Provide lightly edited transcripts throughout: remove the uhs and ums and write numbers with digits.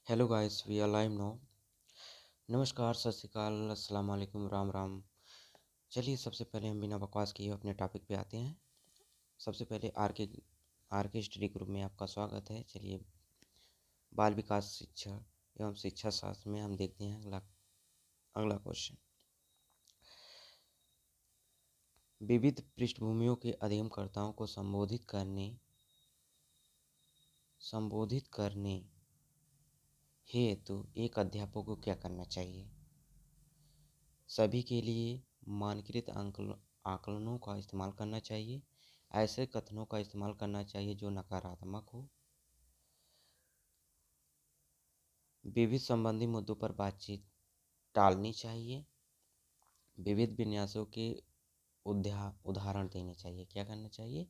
Hello guys, we are live now. नमस्कार, सत श्री अकाल, अस्सलाम वालेकुम, राम राम। चलिए, सबसे पहले हम बिना बकवास किए अपने टॉपिक पे आते हैं। सबसे पहले आर के स्टडी ग्रुप में आपका स्वागत है। चलिए, बाल विकास शिक्षा एवं शिक्षा शास्त्र में हम देखते हैं अगला क्वेश्चन। विविध पृष्ठभूमियों के अध्ययनकर्ताओं को संबोधित करने हेतु एक अध्यापक को क्या करना चाहिए? सभी के लिए मानकीकृत आकलनों का इस्तेमाल करना चाहिए। ऐसे कथनों का इस्तेमाल करना चाहिए जो नकारात्मक हो। विविध संबंधी मुद्दों पर बातचीत टालनी चाहिए। विविध विन्यासों के उदाहरण देने चाहिए। क्या करना चाहिए?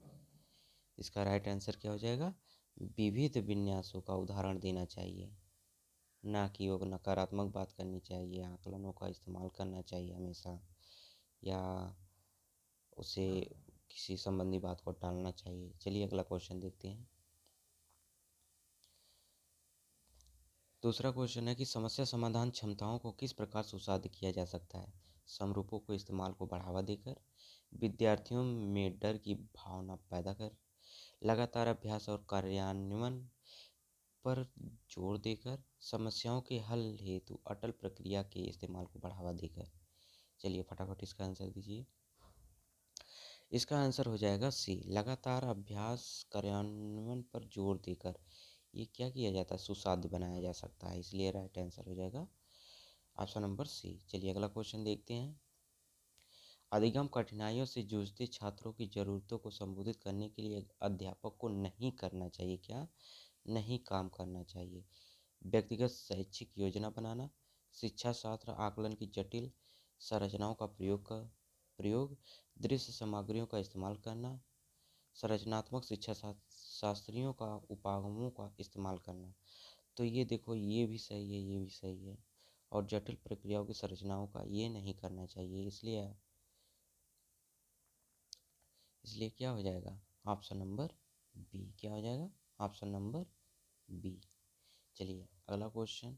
इसका राइट आंसर क्या हो जाएगा? विविध विन्यासों का उदाहरण देना चाहिए, ना कि वो नकारात्मक बात करनी चाहिए। आकलनों का इस्तेमाल करना चाहिए हमेशा, या उसे किसी संबंधी बात को टालना चाहिए। चलिए, अगला क्वेश्चन देखते हैं। दूसरा क्वेश्चन है कि समस्या समाधान क्षमताओं को किस प्रकार सुसाध्य किया जा सकता है? समरूपों को इस्तेमाल को बढ़ावा देकर, विद्यार्थियों में डर की भावना पैदा कर, लगातार अभ्यास और कार्यान्वयन पर जोर देकर, समस्याओं के हल हेतु अटल प्रक्रिया के इस्तेमाल को बढ़ावा देकर। चलिए, फटाफट इसका आंसर दीजिए। इसका आंसर हो जाएगा सी, लगातार अभ्यास कार्यान्वयन पर जोर देकर ये क्या किया जाता है? सुसाध्य बनाया जा सकता है। इसलिए राइट आंसर हो जाएगा ऑप्शन नंबर सी। चलिए, अगला क्वेश्चन देखते हैं। अधिगम कठिनाइयों से जूझते छात्रों की जरूरतों को संबोधित करने के लिए अध्यापक को नहीं करना चाहिए। क्या नहीं काम करना चाहिए? व्यक्तिगत शैक्षिक योजना बनाना, शिक्षा शास्त्र आकलन की जटिल संरचनाओं का प्रयोग, दृश्य सामग्रियों का इस्तेमाल करना, संरचनात्मक शिक्षा शास्त्रियों का उपागमों का इस्तेमाल करना। तो ये देखो, ये भी सही है, ये भी सही है। और जटिल प्रक्रियाओं की संरचनाओं का ये नहीं करना चाहिए। इसलिए क्या हो जाएगा? Option number B. क्या हो जाएगा? Option number B. चलिए, अगला क्वेश्चन।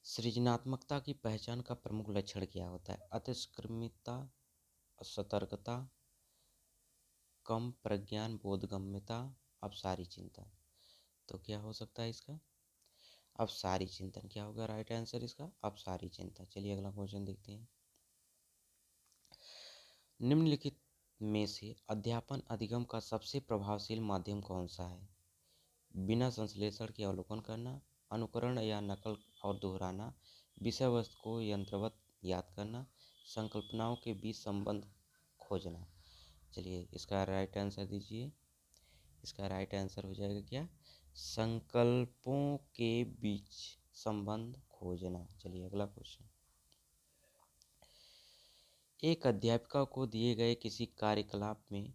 सृजनात्मकता की पहचान का प्रमुख लक्षण क्या होता है? अतिष्क्रमिता, सतर्कता, कम प्रज्ञान बोधगम्यता, अपसारी चिंतन। तो क्या हो सकता है इसका? अपसारी चिंतन। क्या होगा राइट आंसर इसका? अपसारी चिंतन। चलिए, अगला क्वेश्चन देखते हैं। निम्नलिखित में से अध्यापन अधिगम का सबसे प्रभावशील माध्यम कौन सा है? बिना संश्लेषण के अवलोकन करना, अनुकरण या नकल और दोहराना, विषय वस्तु को यंत्रवत याद करना, संकल्पनाओं के बीच संबंध खोजना। चलिए, इसका राइट आंसर दीजिए। इसका राइट आंसर हो जाएगा क्या? संकल्पों के बीच संबंध खोजना। चलिए, अगला क्वेश्चन। एक अध्यापिका को दिए गए किसी कार्यकलाप में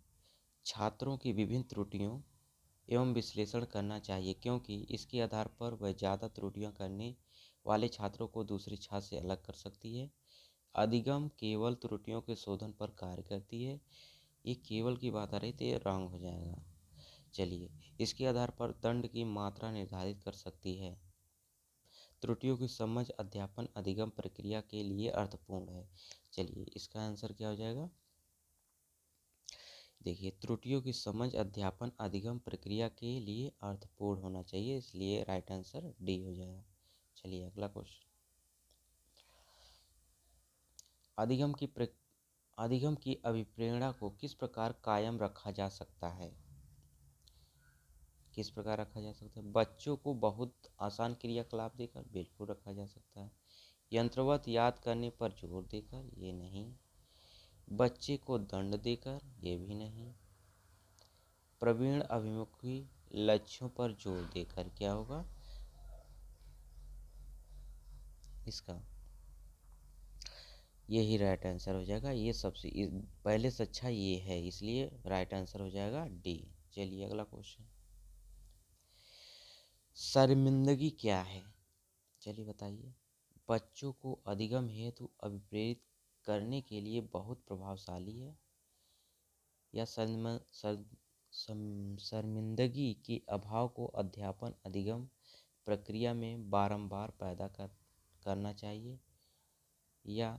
छात्रों की विभिन्न त्रुटियों एवं विश्लेषण करना चाहिए, क्योंकि इसके आधार पर वह ज़्यादा त्रुटियां करने वाले छात्रों को दूसरे छात्र से अलग कर सकती है। अधिगम केवल त्रुटियों के शोधन पर कार्य करती है। ये केवल की बात आ रही तो ये रॉन्ग हो जाएगा। चलिए, इसके आधार पर दंड की मात्रा निर्धारित कर सकती है। त्रुटियों की समझ अध्यापन अधिगम प्रक्रिया के लिए अर्थपूर्ण है। चलिए, इसका आंसर क्या हो जाएगा? देखिए, त्रुटियों की समझ अध्यापन अधिगम प्रक्रिया के लिए अर्थपूर्ण होना चाहिए। इसलिए राइट आंसर डी हो जाएगा। चलिए, अगला क्वेश्चन। अधिगम की अभिप्रेरणा को किस प्रकार कायम रखा जा सकता है? किस प्रकार रखा जा सकता है? बच्चों को बहुत आसान क्रियाकलाप देकर, बिल्कुल रखा जा सकता है। यंत्रवत याद करने पर जोर देकर, ये नहीं। बच्चे को दंड देकर, ये भी नहीं। प्रवीण अभिमुखी लक्ष्यों पर जोर देकर, क्या होगा इसका? यही राइट आंसर हो जाएगा। ये सबसे पहले से अच्छा ये है, इसलिए राइट आंसर हो जाएगा डी। चलिए, अगला क्वेश्चन। शर्मिंदगी क्या है? चलिए, बताइए। बच्चों को अधिगम हेतु अभिप्रेरित करने के लिए बहुत प्रभावशाली है, या शर्मिंदगी के अभाव को अध्यापन अधिगम प्रक्रिया में बारंबार पैदा करना चाहिए, या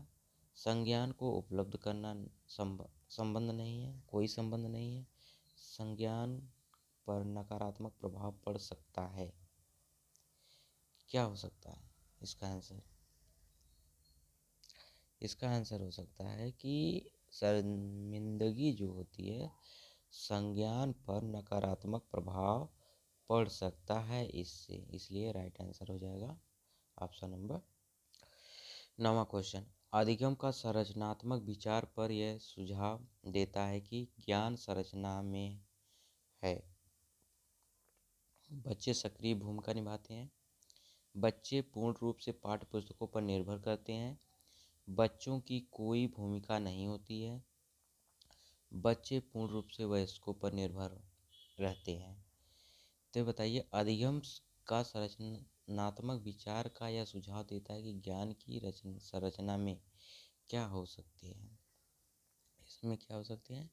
संज्ञान को उपलब्ध करना संबंध नहीं है, कोई संबंध नहीं है। संज्ञान पर नकारात्मक प्रभाव पड़ सकता है। क्या हो सकता है इसका आंसर? इसका आंसर हो सकता है कि शर्मिंदगी जो होती है, संज्ञान पर नकारात्मक प्रभाव पड़ सकता है इससे, इसलिए राइट आंसर हो जाएगा ऑप्शन नंबर। 9वां क्वेश्चन, अधिगम का संरचनात्मक विचार पर यह सुझाव देता है कि ज्ञान संरचना में है। बच्चे सक्रिय भूमिका निभाते हैं। बच्चे पूर्ण रूप से पाठ्य पुस्तकों पर निर्भर करते हैं। बच्चों की कोई भूमिका नहीं होती है। बच्चे पूर्ण रूप से वयस्कों पर निर्भर रहते हैं। तो बताइए, अधिगम का संरचनात्मक विचार का यह सुझाव देता है कि ज्ञान की संरचना में क्या हो सकती है। इसमें क्या हो सकते हैं?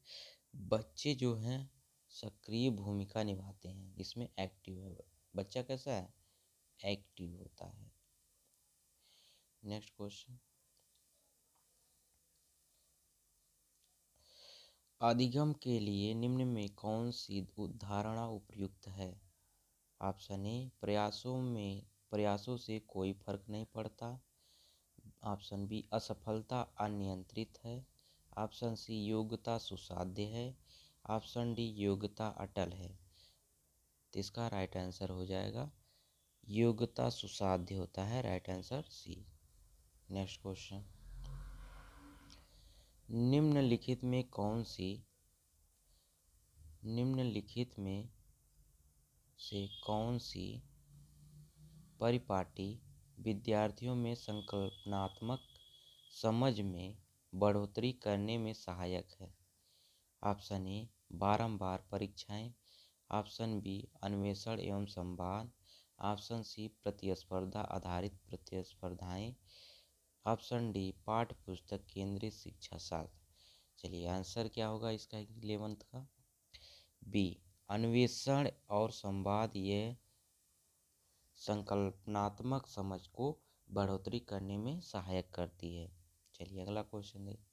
बच्चे जो हैं सक्रिय भूमिका निभाते हैं, इसमें एक्टिव है। बच्चा कैसा है? एक्टिव होता है। नेक्स्ट क्वेश्चन, अधिगम के लिए निम्न में कौन सी उदाहरणा उपयुक्त है? ऑप्शन ए, प्रयासों से कोई फर्क नहीं पड़ता। ऑप्शन बी, असफलता अनियंत्रित है। ऑप्शन सी, योग्यता सुसाध्य है। ऑप्शन डी, योग्यता अटल है। तो इसका राइट आंसर हो जाएगा योग्यता सुसाध्य होता है, right answer C. Next question, निम्नलिखित में से कौन सी परिपाटी विद्यार्थियों में संकल्पनात्मक समझ में बढ़ोतरी करने में सहायक है? ऑप्शन ए, बारंबार परीक्षाएं। ऑप्शन बी, अन्वेषण एवं संवाद। ऑप्शन सी, प्रतिस्पर्धा आधारित प्रतिस्पर्धाएं। ऑप्शन डी, पाठ्य पुस्तक केंद्रित शिक्षा शास्त्र। चलिए, आंसर क्या होगा इसका 11th का? बी, अन्वेषण और संवाद। ये संकल्पनात्मक समझ को बढ़ोतरी करने में सहायक करती है। चलिए अगला क्वेश्चन देखिए,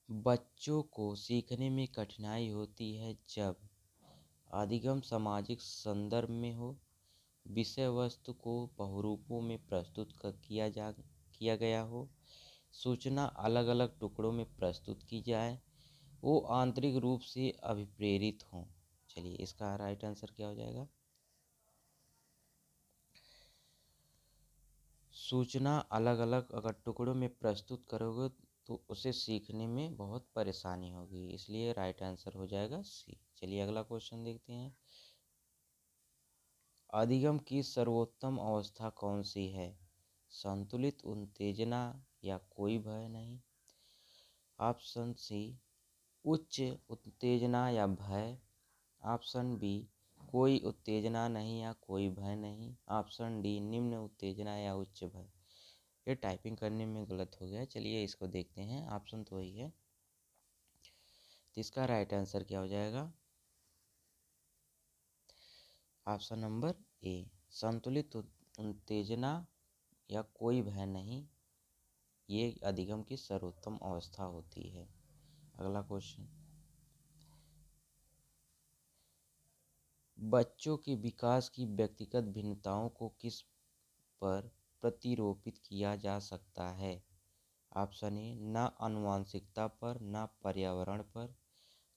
बच्चों को सीखने में कठिनाई होती है जब अधिगम सामाजिक संदर्भ में हो, विषय वस्तु को बहुरूपों में प्रस्तुत किया गया हो, सूचना अलग अलग टुकड़ों में प्रस्तुत की जाए, वो आंतरिक रूप से अभिप्रेरित हों। चलिए इसका राइट आंसर क्या हो जाएगा? सूचना अलग अलग अगर टुकड़ों में प्रस्तुत करोगे तो उसे सीखने में बहुत परेशानी होगी, इसलिए राइट आंसर हो जाएगा सी। चलिए अगला क्वेश्चन देखते हैं, अधिगम की सर्वोत्तम अवस्था कौन सी है? संतुलित उत्तेजना या कोई भय नहीं। ऑप्शन सी, उच्च उत्तेजना या भय। ऑप्शन बी, कोई उत्तेजना नहीं या कोई भय नहीं। ऑप्शन डी, निम्न उत्तेजना या उच्च भय। ये टाइपिंग करने में गलत हो गया, चलिए इसको देखते हैं। ऑप्शन तो वही है, तो इसका राइट आंसर क्या हो जाएगा? ऑप्शन नंबर ए, संतुलित उत्तेजना या कोई भय नहीं, ये अधिगम की सर्वोत्तम अवस्था होती है। अगला क्वेश्चन, बच्चों के विकास की व्यक्तिगत भिन्नताओं को किस पर प्रतिरोपित किया जा सकता है? ऑप्शन ए, न आनुवंशिकता पर, न पर्यावरण पर।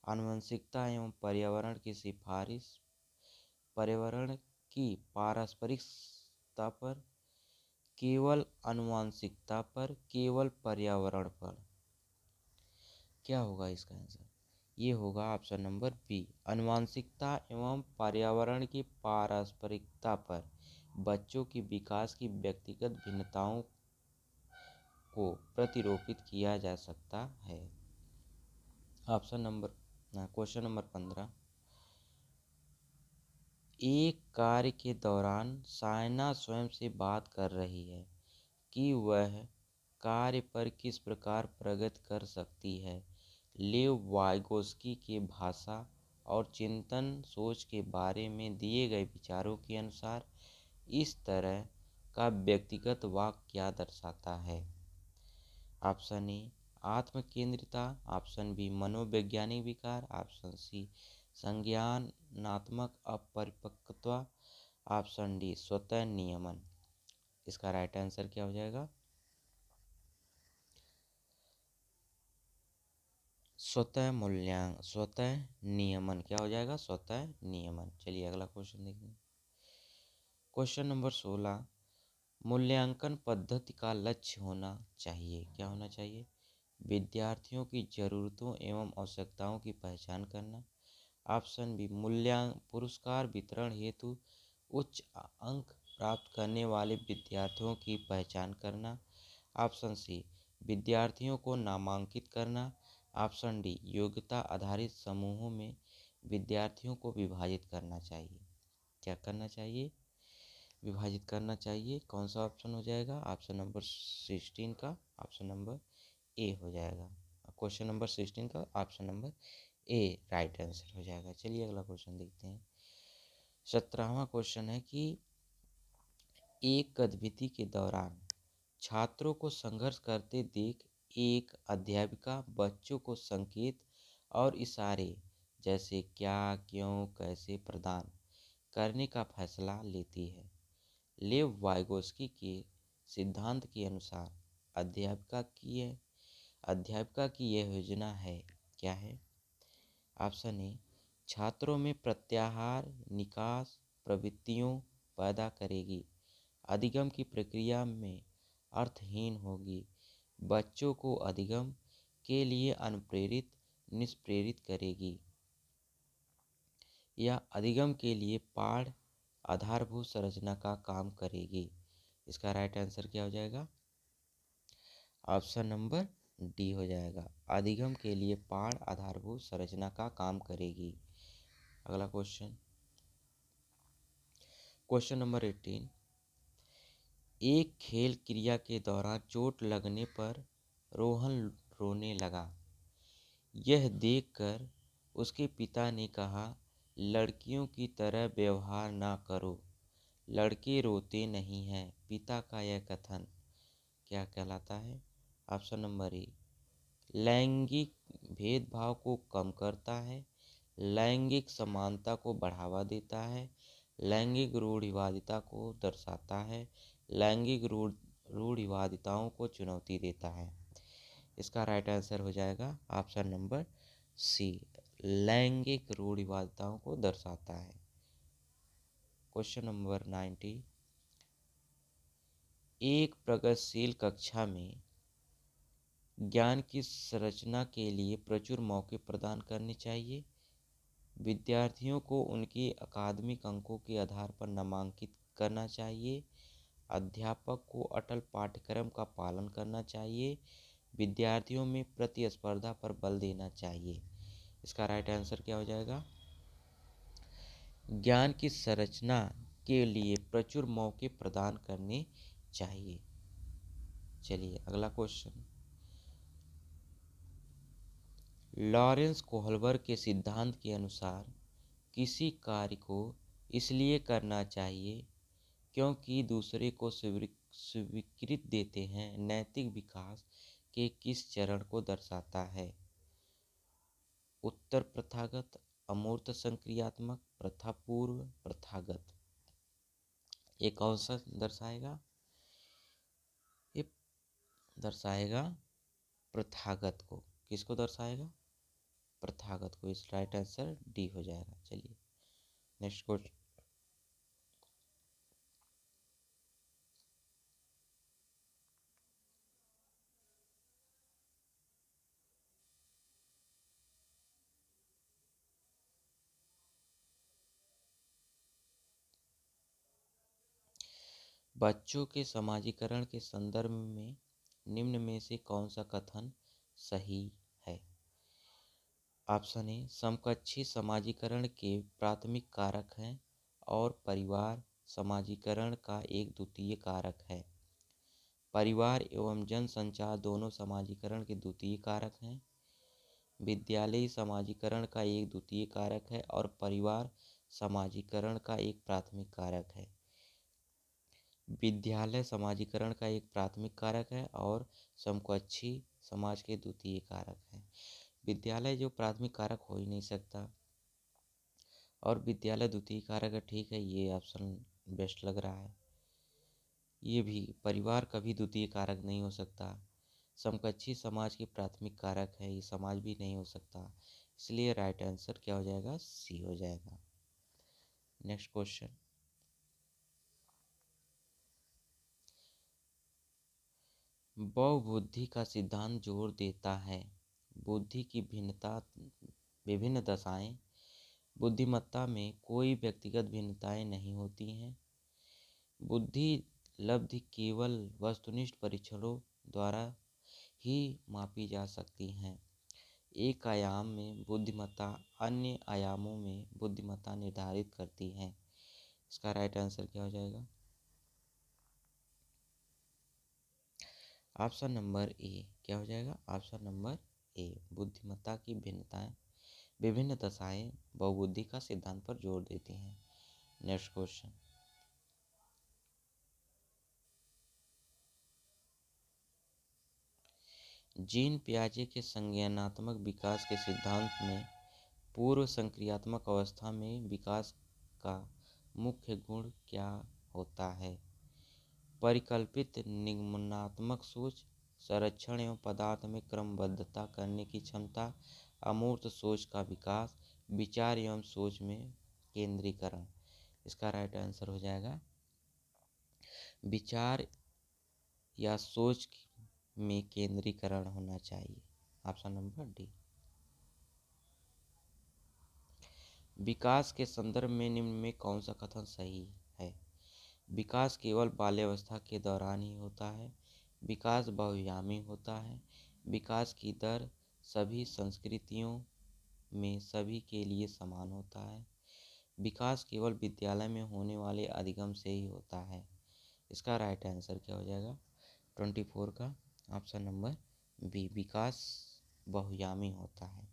आनुवंशिकता एवं पर्यावरण की सिफारिश, पर्यावरण की पारस्परिकता पर, केवल आनुवंशिकता पर, केवल पर्यावरण पर। क्या होगा इसका आंसर? ये होगा ऑप्शन नंबर बी, आनुवंशिकता एवं पर्यावरण की पारस्परिकता पर बच्चों की विकास की व्यक्तिगत भिन्नताओं को प्रतिरोपित किया जा सकता है। क्वेश्चन नंबर 15, एक कार्य के दौरान सायना स्वयं से बात कर रही है कि वह कार्य पर किस प्रकार प्रगति कर सकती है। लेव वाइगोस्की के भाषा और चिंतन सोच के बारे में दिए गए विचारों के अनुसार इस तरह का व्यक्तिगत वाक्य क्या दर्शाता है? ऑप्शन ए आत्म केंद्रिता, ऑप्शन बी मनोवैज्ञानिक विकार, ऑप्शन सी संज्ञानात्मक अपरिपक्वता, ऑप्शन डी स्वतः नियमन। इसका राइट आंसर क्या हो जाएगा? स्वतः नियमन क्या हो जाएगा? स्वतः नियमन। चलिए अगला क्वेश्चन देखिए। क्वेश्चन नंबर 16, मूल्यांकन पद्धति का लक्ष्य होना चाहिए। क्या होना चाहिए? विद्यार्थियों की जरूरतों एवं आवश्यकताओं की पहचान करना। ऑप्शन बी पुरस्कार वितरण हेतु उच्च अंक प्राप्त करने वाले विद्यार्थियों की पहचान करना। ऑप्शन सी विद्यार्थियों को नामांकित करना। ऑप्शन डी योग्यता आधारित समूहों में विद्यार्थियों को विभाजित करना चाहिए। क्या करना चाहिए? विभाजित करना चाहिए। कौन सा ऑप्शन हो जाएगा? ऑप्शन नंबर 16 का ऑप्शन नंबर ए हो जाएगा। क्वेश्चन नंबर 16 का option number A right answer हो जाएगा। चलिए अगला क्वेश्चन देखते हैं। 17वां क्वेश्चन है कि एक गतिविधि के दौरान छात्रों को संघर्ष करते देख एक अध्यापिका बच्चों को संकेत और इशारे जैसे क्या, क्यों, कैसे प्रदान करने का फैसला लेती है। लेव वाइगोस्की के सिद्धांत के अनुसार अध्यापिका की यह योजना है क्या है? ऑप्शन ए छात्रों में प्रत्याहार निकास प्रवृत्तियों पैदा करेगी, अधिगम की प्रक्रिया में अर्थहीन होगी, बच्चों को अधिगम के लिए अनुप्रेरित निष्प्रेरित करेगी, या अधिगम के लिए पाठ आधारभूत संरचना का काम करेगी। इसका राइट आंसर क्या हो जाएगा? ऑप्शन नंबर डी हो जाएगा। अधिगम के लिए पाठ आधारभूत संरचना का काम करेगी। अगला क्वेश्चन, क्वेश्चन नंबर 18, एक खेल क्रिया के दौरान चोट लगने पर रोहन रोने लगा। यह देखकर उसके पिता ने कहा, लड़कियों की तरह व्यवहार ना करो, लड़के रोते नहीं हैं। पिता का यह कथन क्या कहलाता है? ऑप्शन नंबर ए लैंगिक भेदभाव को कम करता है, लैंगिक समानता को बढ़ावा देता है, लैंगिक रूढ़िवादिता को दर्शाता है, लैंगिक रूढ़िवादिताओं को चुनौती देता है। इसका राइट आंसर हो जाएगा ऑप्शन नंबर सी, लैंगिक रूढ़िवादिताओं को दर्शाता है। क्वेश्चन नंबर 90, एक प्रगतिशील कक्षा में ज्ञान की संरचना के लिए प्रचुर मौके प्रदान करने चाहिए। विद्यार्थियों को उनके अकादमिक अंकों के आधार पर नामांकित करना चाहिए। अध्यापक को अटल पाठ्यक्रम का पालन करना चाहिए। विद्यार्थियों में प्रतिस्पर्धा पर बल देना चाहिए। इसका राइट आंसर क्या हो जाएगा? ज्ञान की संरचना के लिए प्रचुर मौके प्रदान करने चाहिए। चलिए अगला क्वेश्चन, लॉरेंस कोहलबर के सिद्धांत के अनुसार किसी कार्य को इसलिए करना चाहिए क्योंकि दूसरे को स्वीकृति देते हैं, नैतिक विकास के किस चरण को दर्शाता है? उत्तर प्रथागत, अमूर्त संक्रियात्मक, प्रथा पूर्व, प्रथागत। एक कौन सा दर्शाएगा? ये दर्शाएगा प्रथागत को। किसको दर्शाएगा? प्रथागत को। इस राइट आंसर डी हो जाएगा। चलिए नेक्स्ट क्वेश्चन, बच्चों के समाजीकरण के संदर्भ में निम्न में से कौन सा कथन सही है? ऑप्शन ए समकक्षी समाजीकरण के प्राथमिक कारक हैं और परिवार समाजीकरण का एक द्वितीय कारक है। परिवार एवं जनसंचार दोनों समाजीकरण के द्वितीय कारक हैं। विद्यालय समाजीकरण का एक द्वितीय कारक है और परिवार समाजीकरण का एक प्राथमिक कारक है। विद्यालय समाजीकरण का एक प्राथमिक कारक है और समकक्षी समाज के द्वितीय कारक है। विद्यालय जो प्राथमिक कारक हो ही नहीं सकता और विद्यालय द्वितीय कारक है। ठीक है, ये ऑप्शन बेस्ट लग रहा है। ये भी परिवार कभी द्वितीय कारक नहीं हो सकता। समकक्षी समाज के प्राथमिक कारक है, ये समाज भी नहीं हो सकता। इसलिए राइट आंसर क्या हो जाएगा? सी हो जाएगा। नेक्स्ट क्वेश्चन, बहुबुद्धि का सिद्धांत जोर देता है बुद्धि की भिन्नता विभिन्न दशाएं। बुद्धिमत्ता में कोई व्यक्तिगत भिन्नताएं नहीं होती हैं। बुद्धि लब्धि केवल वस्तुनिष्ठ परीक्षणों द्वारा ही मापी जा सकती हैं। एक आयाम में बुद्धिमत्ता अन्य आयामों में बुद्धिमत्ता निर्धारित करती है। इसका राइट आंसर क्या हो जाएगा? Option number A. क्या हो जाएगा? Option number A. बुद्धिमत्ता की भिन्नताएं विभिन्न दशाएं बहुबुद्धि का सिद्धांत पर जोर देती हैं। नेक्स्ट क्वेश्चन, जीन पियाजे के संज्ञानात्मक विकास के सिद्धांत में पूर्व संक्रियात्मक अवस्था में विकास का मुख्य गुण क्या होता है? परिकल्पित निगमनात्मक सोच, संरक्षण एवं पदार्थ में क्रमबद्धता करने की क्षमता, अमूर्त सोच का विकास, विचार एवं सोच में केंद्रीकरण। इसका राइट आंसर हो जाएगा विचार या सोच में केंद्रीकरण होना चाहिए। Option number D. विकास के संदर्भ में निम्न में कौन सा कथन सही है? विकास केवल बाल्यावस्था के दौरान ही होता है। विकास बहुआयामी होता है। विकास की दर सभी संस्कृतियों में सभी के लिए समान होता है। विकास केवल विद्यालय में होने वाले अधिगम से ही होता है। इसका राइट आंसर क्या हो जाएगा? 24 का ऑप्शन नंबर बी। विकास बहुआयामी होता है।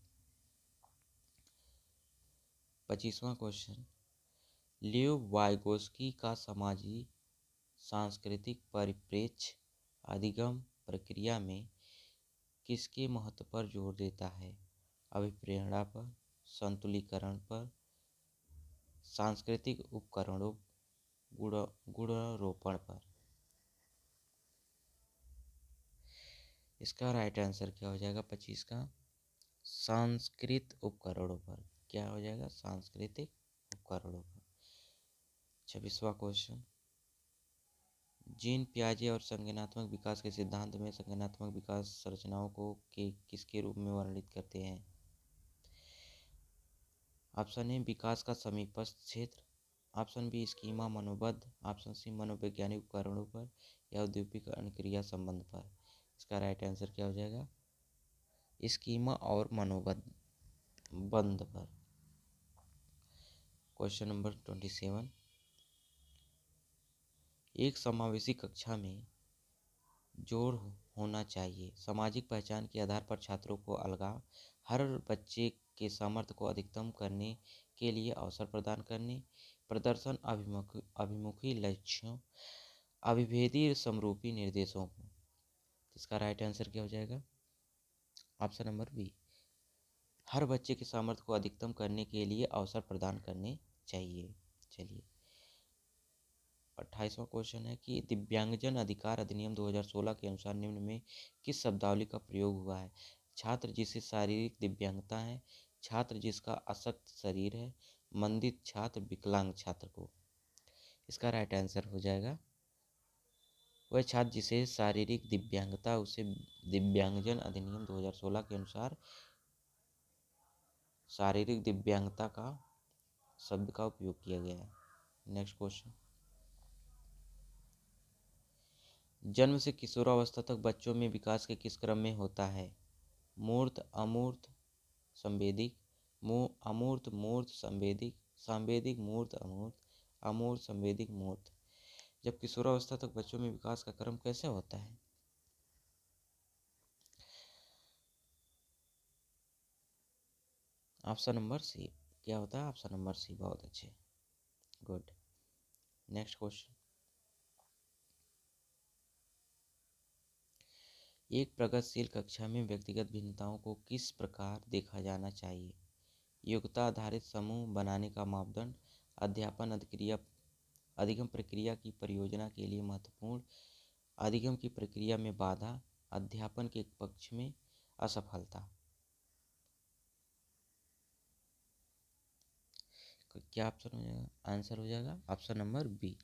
25वां क्वेश्चन, लियो वाइगोस्की का सामाजिक सांस्कृतिक परिप्रेक्ष्य अधिगम प्रक्रिया में किसके महत्व पर जोर देता है? अभिप्रेरणा पर, संतुलीकरण पर, सांस्कृतिक उपकरणों गुणारोपण पर। इसका राइट आंसर क्या हो जाएगा? 25 का सांस्कृतिक उपकरणों पर। क्या हो जाएगा? सांस्कृतिक उपकरणों पर। 26वां क्वेश्चन, जीन पियाजे और संज्ञानात्मक विकास के सिद्धांत में संज्ञानात्मक विकास संरचनाओं को किसके रूप में वर्णित करते हैं? ऑप्शन ए विकास का समीपस्थ क्षेत्र, ऑप्शन बी स्कीमा मनोबद्ध, ऑप्शन सी मनोवैज्ञानिक उपकरणों पर या औद्योगिक अनुक्रिया संबंध पर। इसका राइट आंसर क्या हो जाएगा? स्कीमा और मनोबद्ध बंध पर। क्वेश्चन नंबर 27, एक समावेशी कक्षा में जोड़ होना चाहिए। सामाजिक पहचान के आधार पर छात्रों को अलगाव, हर बच्चे के सामर्थ्य को अधिकतम करने के लिए अवसर प्रदान करने, प्रदर्शन अभिमुखी लक्ष्यों, अभिभेदी समरूपी निर्देशों को। इसका राइट आंसर क्या हो जाएगा? Option number B. हर बच्चे के सामर्थ्य को अधिकतम करने के लिए अवसर प्रदान करने चाहिए। चलिए 28वां क्वेश्चन है कि दिव्यांगजन अधिकार अधिनियम 2016 के अनुसार निम्न में किस शब्दावली का प्रयोग हुआ है? छात्र जिसे शारीरिक दिव्यांगता है, छात्र जिसका अशक्त शरीर है, मंदित छात्र, विकलांग छात्र को। इसका राइट आंसर हो जाएगा वह छात्र जिसे शारीरिक दिव्यांगता, उसे दिव्यांगजन अधिनियम 2016 के अनुसार शारीरिक दिव्यांगता का शब्द का उपयोग किया गया है। नेक्स्ट क्वेश्चन, जन्म से किशोरावस्था तक बच्चों में विकास के किस क्रम में होता है? मूर्त, अमूर्त, संवेदिक, अमूर्त, मूर्त, संवेदिक, सांवेदिक, मूर्त, अमूर्त, अमूर्त, संवेदिक, मूर्त। जब किशोरावस्था तक बच्चों में विकास का क्रम कैसे होता है? Option number C. क्या होता है ऑप्शन नंबर सी? बहुत अच्छे, गुड। Next question. एक प्रगतिशील कक्षा में व्यक्तिगत भिन्नताओं को किस प्रकार देखा जाना चाहिए? योग्यता आधारित समूह बनाने का मापदंड, अध्यापन अधिगम प्रक्रिया की परियोजना के लिए महत्वपूर्ण, अधिगम की प्रक्रिया में बाधा, अध्यापन के पक्ष में असफलता। क्या ऑप्शन हो जाएगा? आंसर हो जाएगा ऑप्शन नंबर बी।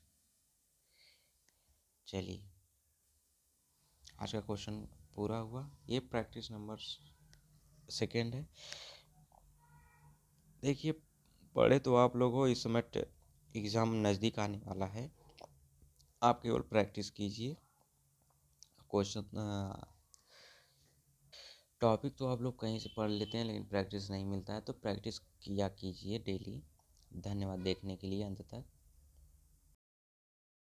चलिए, आज का क्वेश्चन पूरा हुआ। ये प्रैक्टिस नंबर सेकेंड है। देखिए, पढ़े तो आप लोग हो, इस समय एग्ज़ाम नज़दीक आने वाला है। आप केवल प्रैक्टिस कीजिए। क्वेश्चन टॉपिक तो आप लोग कहीं से पढ़ लेते हैं, लेकिन प्रैक्टिस नहीं मिलता है, तो प्रैक्टिस किया कीजिए डेली। धन्यवाद देखने के लिए अंत तक।